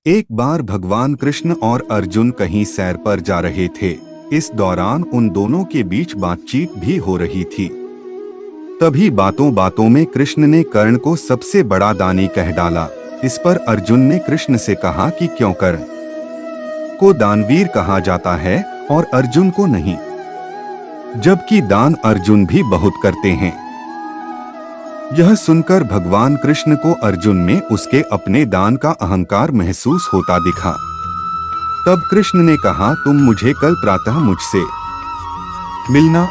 एक बार भगवान कृष्ण और अर्जुन कहीं सैर पर जा रहे थे। इस दौरान उन दोनों के बीच बातचीत भी हो रही थी। तभी बातों बातों में कृष्ण ने कर्ण को सबसे बड़ा दानी कह डाला। इस पर अर्जुन ने कृष्ण से कहा कि क्यों कर्ण को दानवीर कहा जाता है और अर्जुन को नहीं, जबकि दान अर्जुन भी बहुत करते हैं। यह सुनकर भगवान कृष्ण को अर्जुन में उसके अपने दान का अहंकार महसूस होता दिखा। तब कृष्ण ने कहा, तुम मुझे कल प्रातः मुझसे मिलना।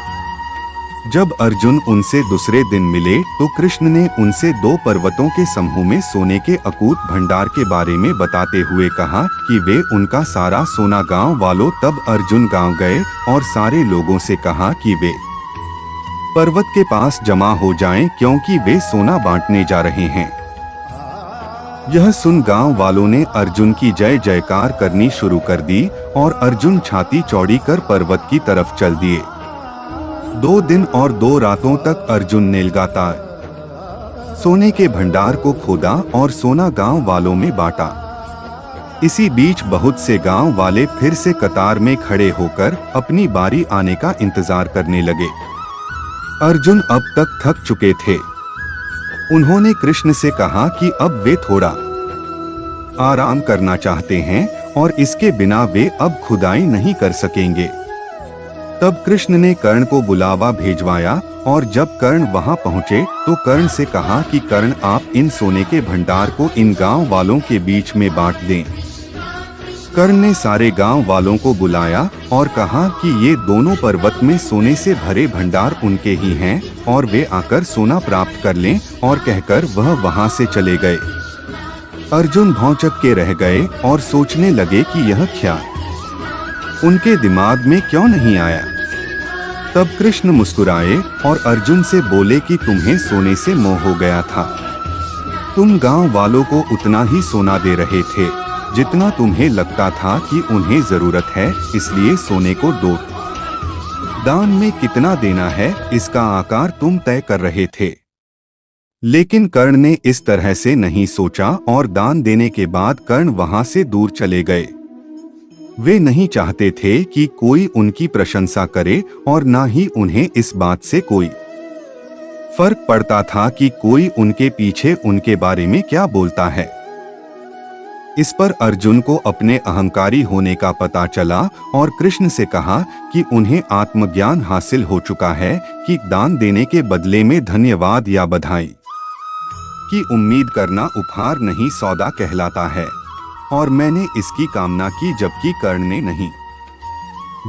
जब अर्जुन उनसे दूसरे दिन मिले तो कृष्ण ने उनसे 2 पर्वतों के समूह में सोने के अकूत भंडार के बारे में बताते हुए कहा कि वे उनका सारा सोना गांव वालों। तब अर्जुन गांव गए और सारे लोगों से कहा कि वे पर्वत के पास जमा हो जाएं, क्योंकि वे सोना बांटने जा रहे हैं। यह सुन गांव वालों ने अर्जुन की जय जयकार करनी शुरू कर दी और अर्जुन छाती चौड़ी कर पर्वत की तरफ चल दिए। 2 दिन और 2 रातों तक अर्जुन ने लगातार सोने के भंडार को खोदा और सोना गांव वालों में बांटा। इसी बीच बहुत से गांव वाले फिर से कतार में खड़े होकर अपनी बारी आने का इंतजार करने लगे। अर्जुन अब तक थक चुके थे। उन्होंने कृष्ण से कहा कि अब वे थोड़ा आराम करना चाहते हैं और इसके बिना वे अब खुदाई नहीं कर सकेंगे। तब कृष्ण ने कर्ण को बुलावा भेजवाया और जब कर्ण वहां पहुंचे तो कर्ण से कहा कि कर्ण, आप इन सोने के भंडार को इन गांव वालों के बीच में बांट दें। कर्ण ने सारे गांव वालों को बुलाया और कहा कि ये दोनों पर्वत में सोने से भरे भंडार उनके ही हैं और वे आकर सोना प्राप्त कर लें, और कहकर वह वहां से चले गए। अर्जुन भौंचक के रह गए और सोचने लगे कि यह ख्याल उनके दिमाग में क्यों नहीं आया। तब कृष्ण मुस्कुराए और अर्जुन से बोले कि तुम्हें सोने से मोह हो गया था। तुम गांव वालों को उतना ही सोना दे रहे थे जितना तुम्हें लगता था कि उन्हें जरूरत है, इसलिए सोने को दो। दान में कितना देना है इसका आकार तुम तय कर रहे थे। लेकिन कर्ण ने इस तरह से नहीं सोचा और दान देने के बाद कर्ण वहां से दूर चले गए। वे नहीं चाहते थे कि कोई उनकी प्रशंसा करे और ना ही उन्हें इस बात से कोई फर्क पड़ता था कि कोई उनके पीछे उनके बारे में क्या बोलता है। इस पर अर्जुन को अपने अहंकारी होने का पता चला और कृष्ण से कहा कि उन्हें आत्मज्ञान हासिल हो चुका है कि दान देने के बदले में धन्यवाद या बधाई की उम्मीद करना उपहार नहीं सौदा कहलाता है, और मैंने इसकी कामना की जबकि कर्ण ने नहीं।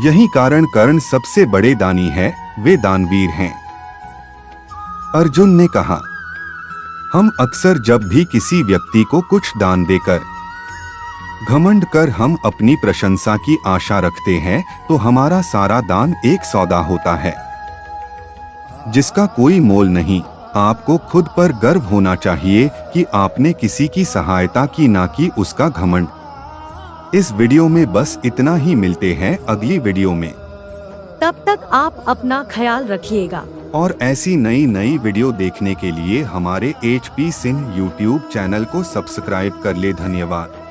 यही कारण कर्ण सबसे बड़े दानी है, वे दानवीर हैं। अर्जुन ने कहा, हम अक्सर जब भी किसी व्यक्ति को कुछ दान देकर घमंड कर हम अपनी प्रशंसा की आशा रखते हैं तो हमारा सारा दान एक सौदा होता है जिसका कोई मोल नहीं। आपको खुद पर गर्व होना चाहिए कि आपने किसी की सहायता की, ना कि उसका घमंड। इस वीडियो में बस इतना ही, मिलते हैं अगली वीडियो में। तब तक आप अपना ख्याल रखिएगा और ऐसी नई वीडियो देखने के लिए हमारे HP सिंह YouTube चैनल को सब्सक्राइब कर ले। धन्यवाद।